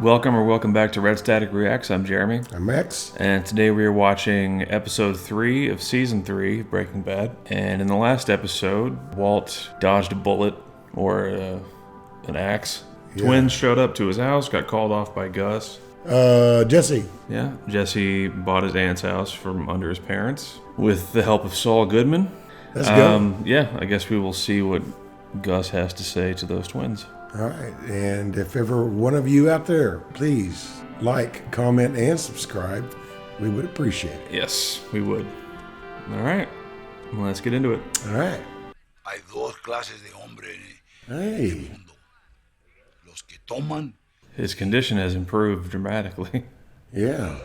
Welcome back to Red Static Reacts. I'm Jeremy. I'm Max. And today we are watching episode 3 of season 3 of Breaking Bad. And in the last episode, Walt dodged a bullet or an axe. Yeah. Twins showed up to his house, got called off by Gus. Jesse. Yeah, Jesse bought his aunt's house from under his parents with the help of Saul Goodman. Let's go. Yeah, I guess we will see what Gus has to say to those twins. All right, and if ever one of you out there, please like, comment, and subscribe. We would appreciate it. Yes, we would. All right, let's get into it. All right. Hay dos clases de hombre en el Hey. mundo. Los que toman. His condition has improved dramatically. Yeah.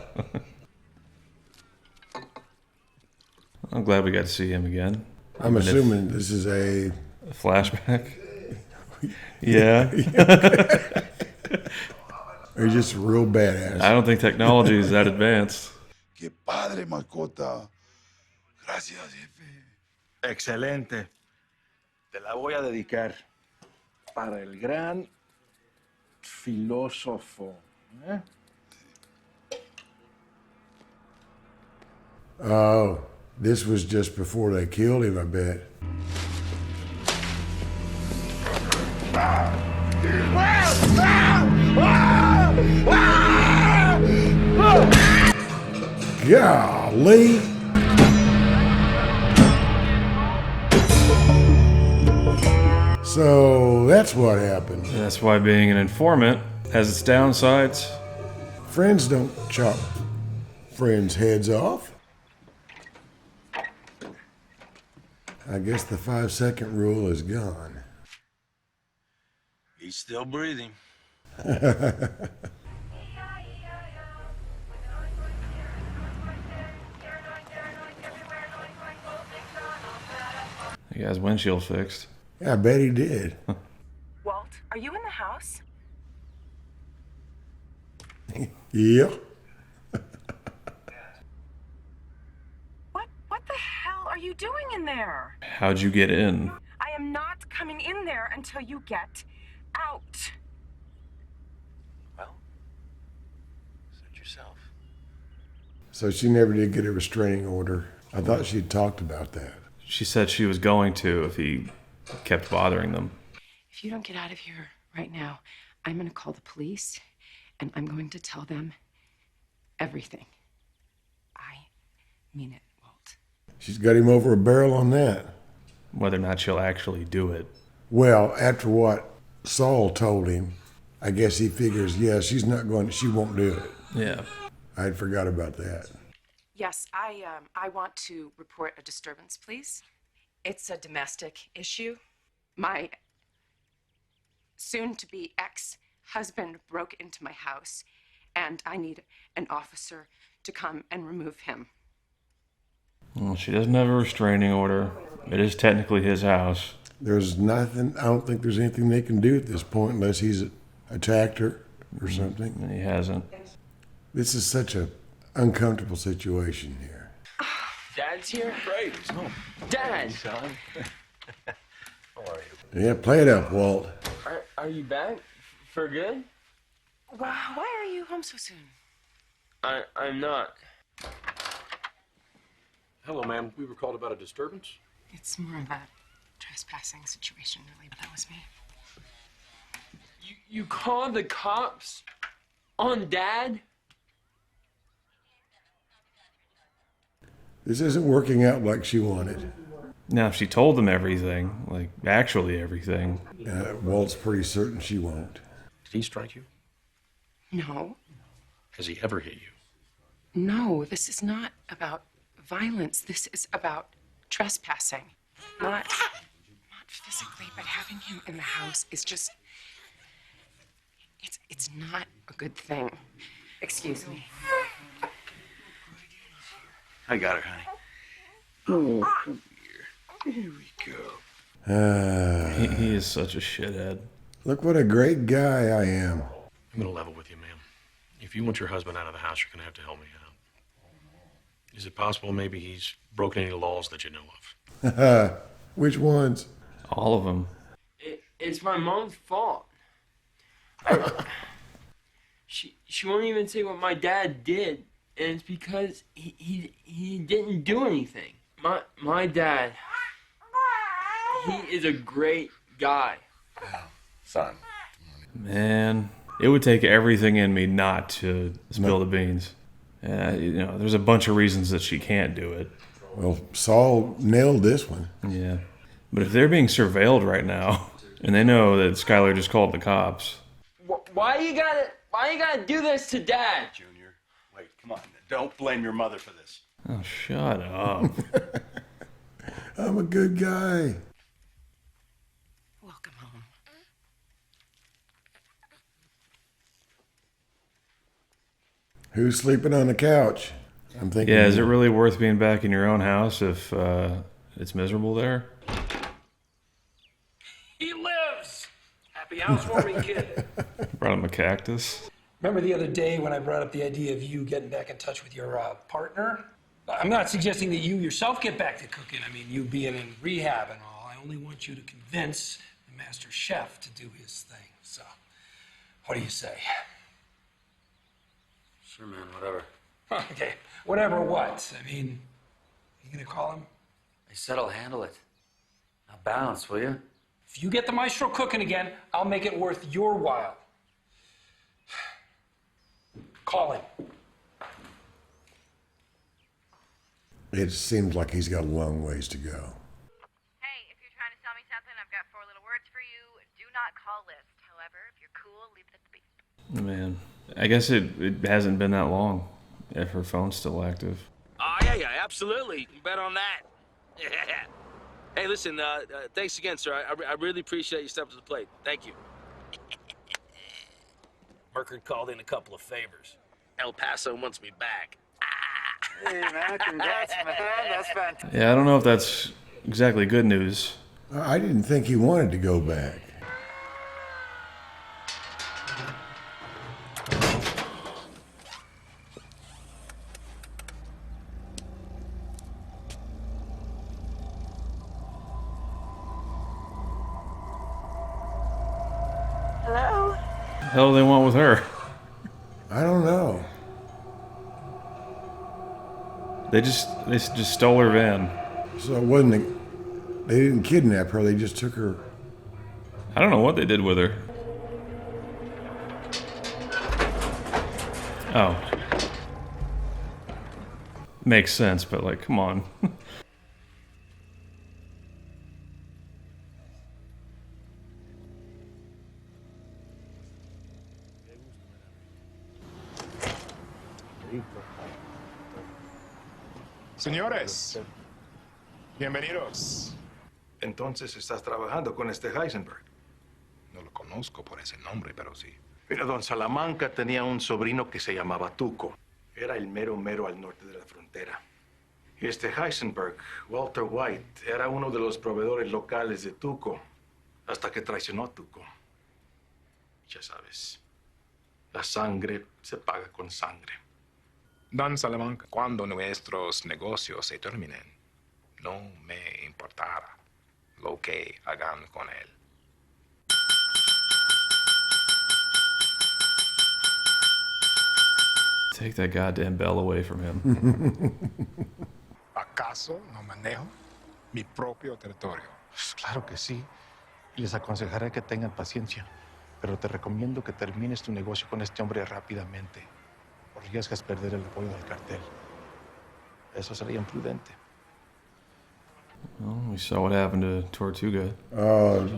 I'm glad we got to see him again. I'm assuming this is a flashback. Yeah. Or just real badass. I don't think technology is that advanced. Que padre, mascota. Gracias, jefe. Excelente. Te la voy a dedicar para el gran filósofo. ¿Eh? Oh, this was just before they killed him, I bet. Golly. So that's what happened. That's why being an informant has its downsides. Friends don't chop friends' heads off. I guess the 5-second rule is gone. He's still breathing. He got his windshield fixed. Yeah, I bet he did. Walt, are you in the house? Yeah. What the hell are you doing in there? How'd you get in? I am not coming in there until you get out. Well, suit yourself. So she never did get a restraining order. I thought she'd talked about that. She said she was going to if he kept bothering them. If you don't get out of here right now, I'm going to call the police and I'm going to tell them everything. I mean it, Walt. She's got him over a barrel on that. Whether or not she'll actually do it. Well, after what Saul told him, I guess he figures, yeah, she won't do it. Yeah. I'd forgot about that. Yes, I want to report a disturbance, please. It's a domestic issue. My soon-to-be ex-husband broke into my house, and I need an officer to come and remove him. Well, she doesn't have a restraining order. It is technically his house. There's nothing, I don't think there's anything they can do at this point unless he's attacked her or something. And he hasn't. This is such a uncomfortable situation here. Dad's here? Great. He's home. Dad! Son. How are you? Yeah, play it up, Walt. Are you back? For good? Why are you home so soon? I'm not. Hello, ma'am. We were called about a disturbance. It's more of a trespassing situation, really, but that was me. You called the cops on Dad? This isn't working out like she wanted. Now, if she told them everything, like actually everything. Walt's pretty certain she won't. Did he strike you? No. Has he ever hit you? No, this is not about violence. This is about trespassing. Not physically, but having him in the house is just... It's not a good thing. Excuse me. I got her, honey. Oh, come here. Here we go. He is such a shithead. Look what a great guy I am. I'm going to level with you, ma'am. If you want your husband out of the house, you're going to have to help me out. Is it possible maybe he's broken any laws that you know of? Which ones? All of them. It's my mom's fault. She won't even say what my dad did, and it's because he didn't do anything. My dad, he is a great guy. Son. Man, it would take everything in me not to spill the beans. There's a bunch of reasons that she can't do it. Well, Saul nailed this one. Yeah. But if they're being surveilled right now, and they know that Skyler just called the cops. Why you gotta do this to Dad? Junior, wait, come on. Don't blame your mother for this. Oh, shut up. I'm a good guy. Welcome home. Who's sleeping on the couch? I'm thinking. Yeah, is it really worth being back in your own house if it's miserable there? He lives! Happy housewarming, kid. Brought him a cactus. Remember the other day when I brought up the idea of you getting back in touch with your partner? I'm not suggesting that you yourself get back to cooking. I mean, you being in rehab and all. I only want you to convince the master chef to do his thing. So, what do you say? Sure, man, whatever. Okay, whatever what? I mean, you gonna call him? I said I'll handle it. Now balance, will you? If you get the maestro cooking again, I'll make it worth your while. Call him. It seems like he's got a long ways to go. Hey, if you're trying to sell me something, I've got 4 little words for you. Do not call list. However, if you're cool, leave it at the beep. Man, I guess it hasn't been that long if her phone's still active. Oh, yeah, absolutely. Bet on that. Hey, listen, thanks again, sir. I really appreciate you stepping to the plate. Thank you. Merker called in a couple of favors. El Paso wants me back. Hey, man, congrats, man. That's fantastic. Yeah, I don't know if that's exactly good news. I didn't think he wanted to go back. Hello? The hell do they want with her? I don't know. They just stole her van. So it wasn't. They didn't kidnap her. They just took her. I don't know what they did with her. Oh. Makes sense, but like, come on. Señores, bienvenidos. Entonces estás trabajando con este Heisenberg. No lo conozco por ese nombre, pero sí. Mira, don Salamanca tenía un sobrino que se llamaba Tuco. Era el mero al norte de la frontera. Y este Heisenberg, Walter White, era uno de los proveedores locales de Tuco, hasta que traicionó a Tuco. Ya sabes, la sangre se paga con sangre. Don Salamanca, cuando nuestros negocios se terminen, no me importará lo que hagan con él. Take that goddamn bell away from him. ¿Acaso no manejo mi propio territorio? Claro que sí. Les aconsejaré que tengan paciencia, pero te recomiendo que termines tu negocio con este hombre rápidamente. Arriesgas perder el apoyo del cartel. Eso sería imprudente. Well, we saw what happened to Tortuga.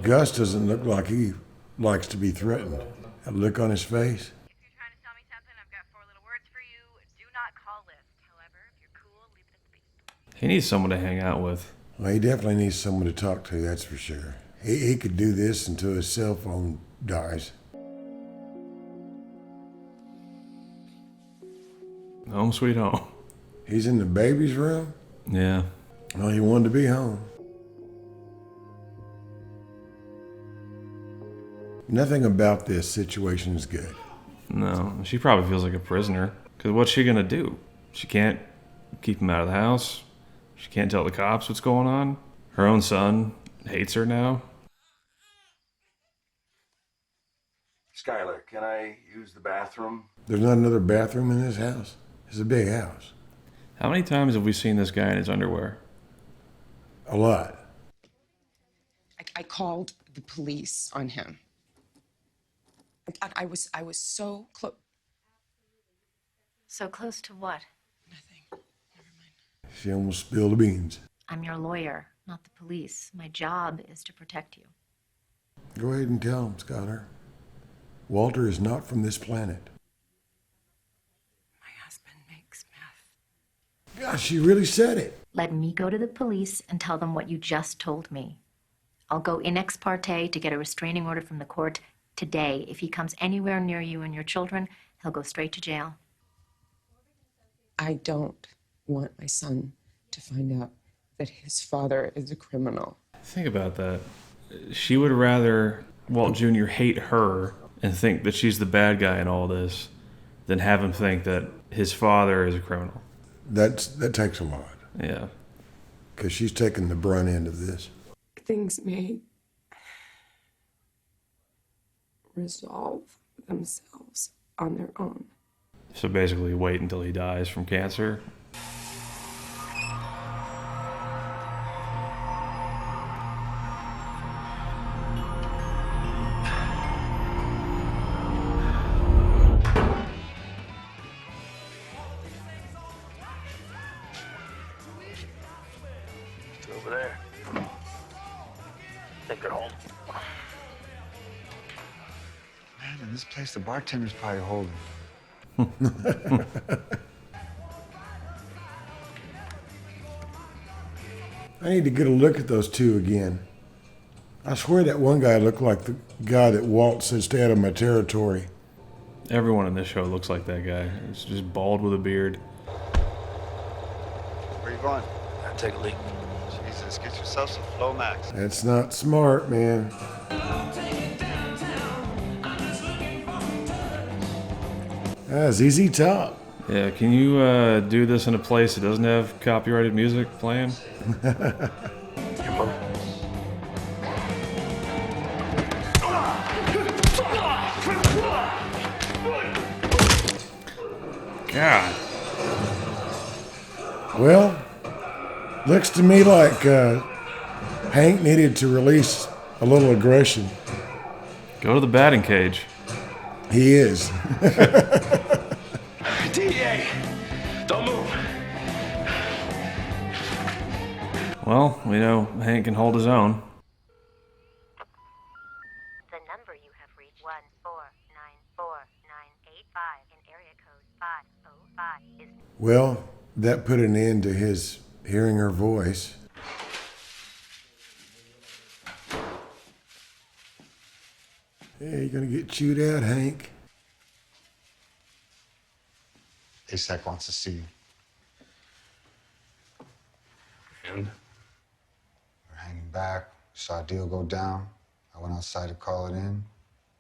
Gus doesn't look like he likes to be threatened. That look on his face. If you're trying to sell me something, I've got 4 little words for you. Do not call list. However, if you're cool, leave it at the beep. He needs someone to hang out with. Well, he definitely needs someone to talk to, that's for sure. He could do this until his cell phone dies. Home sweet home. He's in the baby's room? Yeah. Well, he wanted to be home. Nothing about this situation is good. No, she probably feels like a prisoner. Because what's she going to do? She can't keep him out of the house. She can't tell the cops what's going on. Her own son hates her now. Skyler, can I use the bathroom? There's not another bathroom in this house. It's a big house. How many times have we seen this guy in his underwear? A lot. I called the police on him. I was so close. So close to what? She almost spilled the beans. I'm your lawyer, not the police. My job is to protect you. Go ahead and tell him, Skyler. Walter is not from this planet. My husband makes meth. Gosh, she really said it. Let me go to the police and tell them what you just told me. I'll go in ex parte to get a restraining order from the court today. If he comes anywhere near you and your children, he'll go straight to jail. I don't want my son to find out that his father is a criminal. Think about that. She would rather Walt Jr. hate her and think that she's the bad guy in all this than have him think that his father is a criminal. That takes a lot. Yeah. Because she's taking the brunt end of this. Things may resolve themselves on their own. So basically wait until he dies from cancer. It's over there. Take her home. Man, in this place, the bartender's probably holding. I need to get a look at those two again. I swear that one guy looked like the guy that Walt said stay out of my territory. Everyone in this show looks like that guy. He's just bald with a beard. Where you going? I'll take a leak. Jesus, get yourself some Flomax. That's not smart, man. ZZ Top. Yeah, can you do this in a place that doesn't have copyrighted music playing? God. Well, looks to me like Hank needed to release a little aggression. Go to the batting cage. He is. DEA, don't move. Well, we know Hank can hold his own. The number you have reached 1494985 in area code 505 is... Well, that put an end to his hearing her voice. Hey, you gonna get chewed out, Hank? ASAC wants to see you. And? We're hanging back. Saw a deal go down. I went outside to call it in.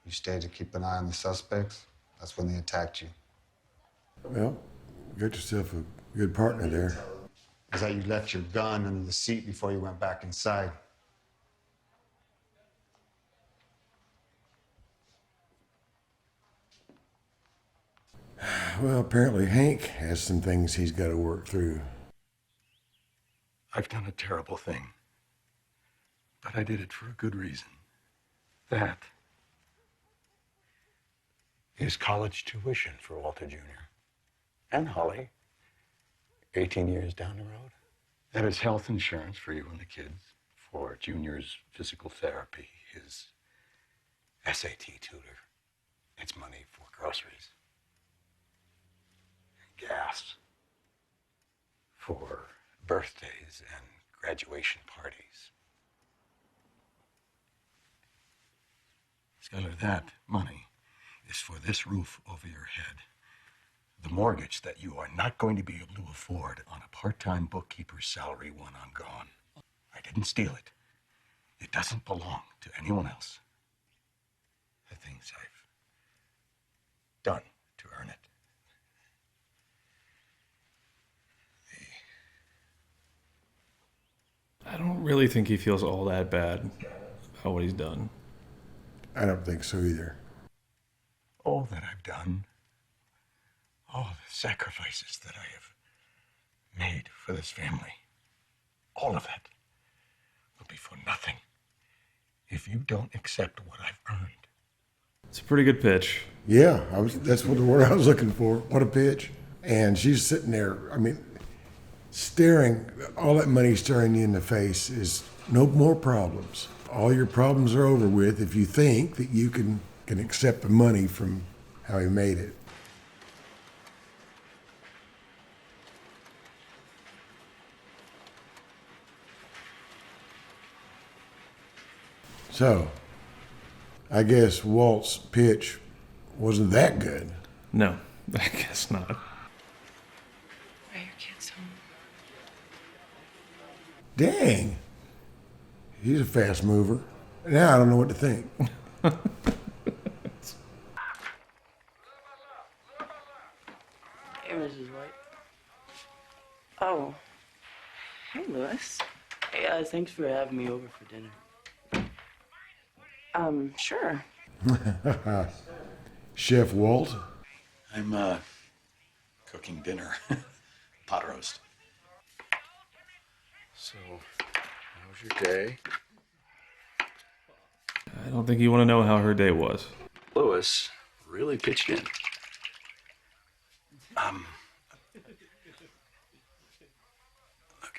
You stayed to keep an eye on the suspects. That's when they attacked you. Well, you got yourself a good partner there. Is that you left your gun under the seat before you went back inside. Well, apparently Hank has some things he's got to work through. I've done a terrible thing, but I did it for a good reason. That is college tuition for Walter Jr. and Holly, 18 years down the road. That is health insurance for you and the kids, for Junior's physical therapy, his SAT tutor. It's money for groceries, gas, for birthdays and graduation parties. Skyler, that money is for this roof over your head. The mortgage that you are not going to be able to afford on a part-time bookkeeper's salary when I'm gone. I didn't steal it. It doesn't belong to anyone else. The things I've done to earn it. I don't really think he feels all that bad about what he's done. I don't think so either. all that I've done, all the sacrifices that I have made for this family, all of it will be for nothing if you don't accept what I've earned. It's a pretty good pitch. Yeah, that's what the word I was looking for. What a pitch. And she's sitting there, I mean, staring, all that money staring you in the face is no more problems. All your problems are over with if you think that you can accept the money from how he made it. So, I guess Walt's pitch wasn't that good. No, I guess not. Are your kids home? Dang. He's a fast mover. Now I don't know what to think. Hey, Mrs. White. Oh. Hey, Louis. Hey, thanks for having me over for dinner. Sure. Chef Walt? I'm, cooking dinner. Pot roast. So, how was your day? I don't think you want to know how her day was. Louis really pitched in. Look,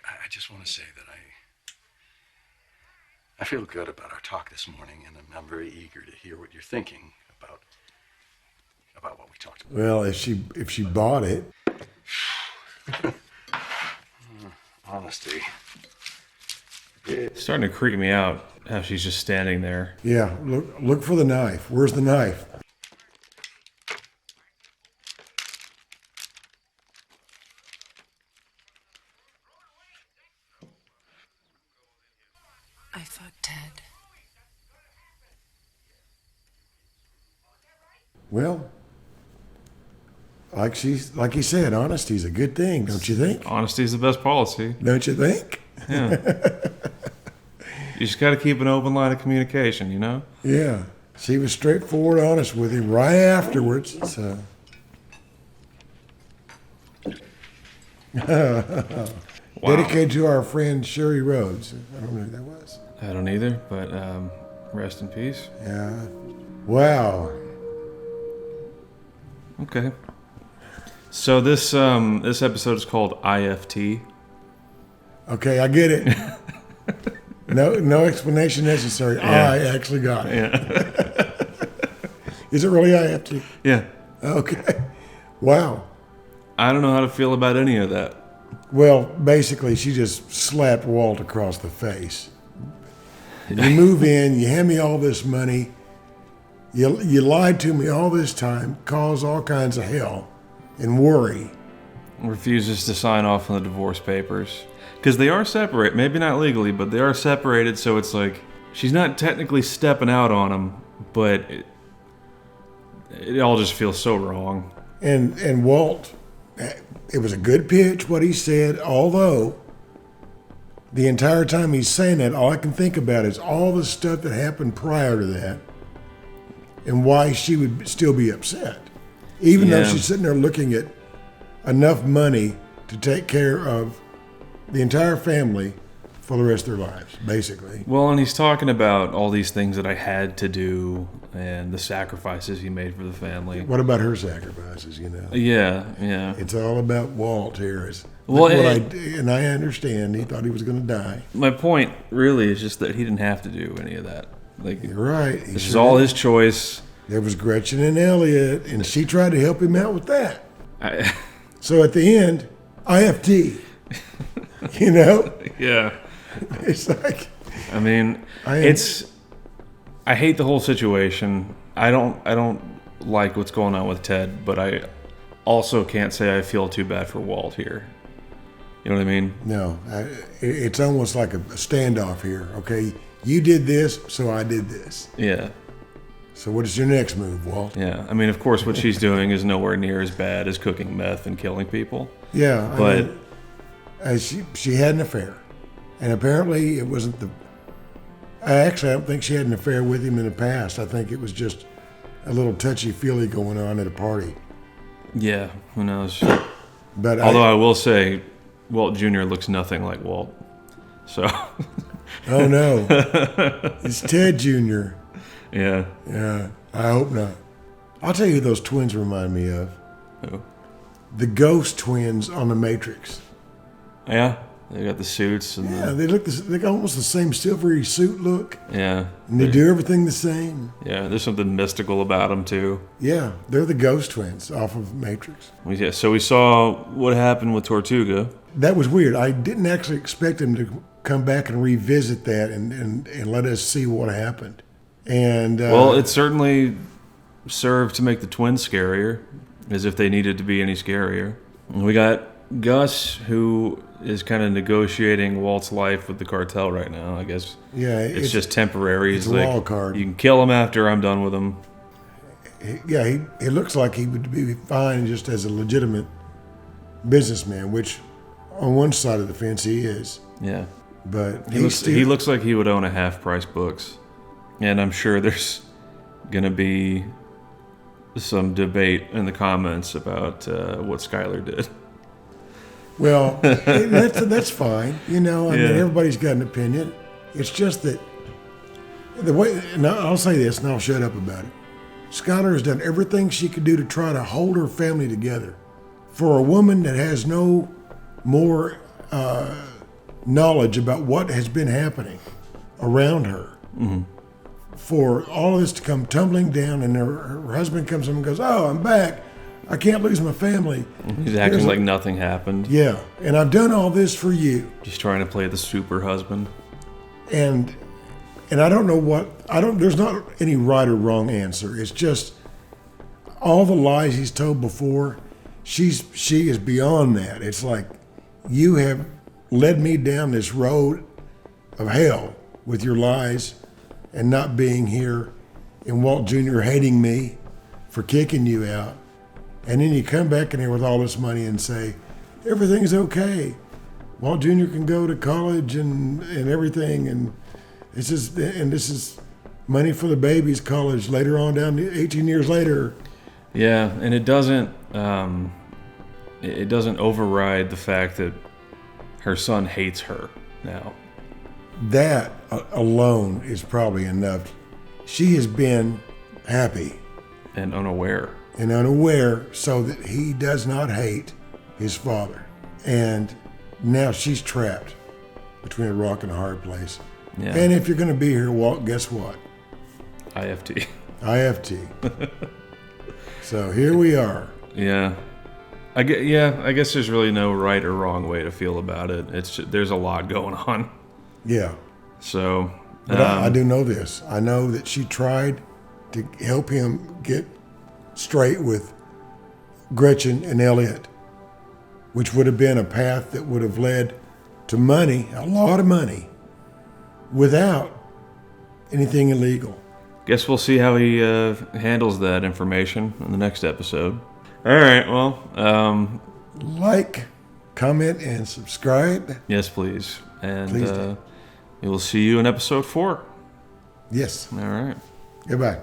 I just want to say that I feel good about our talk this morning, and I'm very eager to hear what you're thinking about what we talked about. Well, if she bought it. Honesty. It's starting to creep me out how she's just standing there. Yeah, look for the knife. Where's the knife? I thought Ted. Well, like he said, honesty's a good thing, don't you think? Honesty's the best policy. Don't you think? Yeah. You just got to keep an open line of communication, you know? Yeah. She was straightforward, honest with him right afterwards. So. Wow. Dedicated to our friend Sherry Rhodes. I don't know who that was. I don't either, but rest in peace. Yeah. Wow. Okay. So this episode is called I.F.T. Okay, I get it. No explanation necessary. Yeah. I actually got it. Yeah. Is it really I.F.T? Yeah. Okay. Wow. I don't know how to feel about any of that. Well, basically, she just slapped Walt across the face. You move in, you hand me all this money, you lied to me all this time, cause all kinds of hell and worry. Refuses to sign off on the divorce papers. Because they are separate, maybe not legally, but they are separated, so it's like, she's not technically stepping out on him, but it all just feels so wrong. And Walt, it was a good pitch, what he said, although the entire time he's saying that, all I can think about is all the stuff that happened prior to that and why she would still be upset. Even though she's sitting there looking at enough money to take care of the entire family for the rest of their lives, basically. Well, and he's talking about all these things that I had to do and the sacrifices he made for the family. What about her sacrifices, you know? Yeah, yeah. It's all about Walt here. Well, and I understand he thought he was going to die. My point really is just that he didn't have to do any of that. Like, you're right. This is all his choice. There was Gretchen and Elliot, and she tried to help him out with that. So at the end, I.F.T. You know? Yeah. It's like, I mean, I hate the whole situation. I don't like what's going on with Ted, but I also can't say I feel too bad for Walt here. You know what I mean? No, it's almost like a standoff here. Okay, you did this, so I did this. Yeah. So what is your next move, Walt? Yeah, I mean, of course, what she's doing is nowhere near as bad as cooking meth and killing people. Yeah, but she had an affair, and apparently it wasn't the. I don't think she had an affair with him in the past. I think it was just a little touchy-feely going on at a party. Yeah, who knows? But although I will say, Walt Jr. looks nothing like Walt. So. Oh no, it's Ted Jr. Yeah. Yeah, I hope not. I'll tell you who those twins remind me of. Who? The Ghost twins on The Matrix. Yeah, they got the suits and yeah, they got almost the same silvery suit look. Yeah, and they do everything the same. Yeah, there's something mystical about them too. Yeah, they're the Ghost twins off of Matrix. Yeah, so we saw what happened with Tortuga. That was weird. I didn't actually expect him to come back and revisit that and let us see what happened. And well, it certainly served to make the twins scarier, as if they needed to be any scarier. And we got Gus, who is kind of negotiating Walt's life with the cartel right now. I guess. Yeah, it's just temporary. It's He's a like, wild card. You can kill him after I'm done with him. Yeah, he looks like he would be fine just as a legitimate businessman, which on one side of the fence he is. Yeah. But he looks like he would own a half-price books. And I'm sure there's going to be some debate in the comments about what Skyler did. Well, that's fine. You know, I mean, everybody's got an opinion. It's just that the way, and I'll say this and I'll shut up about it. Skyler has done everything she could do to try to hold her family together. For a woman that has no more knowledge about what has been happening around her, for all of this to come tumbling down, and her husband comes in and goes, "Oh, I'm back. I can't lose my family." He's acting like nothing happened. Yeah, and I've done all this for you. Just trying to play the super husband. And I don't know there's not any right or wrong answer. It's just all the lies he's told before, she is beyond that. It's like, you have led me down this road of hell with your lies and not being here, and Walt Jr. hating me for kicking you out. And then you come back in here with all this money and say, everything's okay. Walt Jr. can go to college and everything, and this is money for the baby's college later on down to 18 years later. Yeah, and it doesn't override the fact that her son hates her now. That alone is probably enough. She has been happy and unaware so that he does not hate his father. And now she's trapped between a rock and a hard place. Yeah. And if you're going to be here, Walt, guess what? I.F.T. I.F.T. So here we are. Yeah. I guess there's really no right or wrong way to feel about it. There's a lot going on. Yeah. So. But I do know this. I know that she tried to help him get straight with Gretchen and Elliot, which would have been a path that would have led to money, a lot of money, without anything illegal. Guess we'll see how he handles that information in the next episode. All right, well. Like, comment, and subscribe. Yes, please. And please do. We will see you in episode 4. Yes. All right. Goodbye.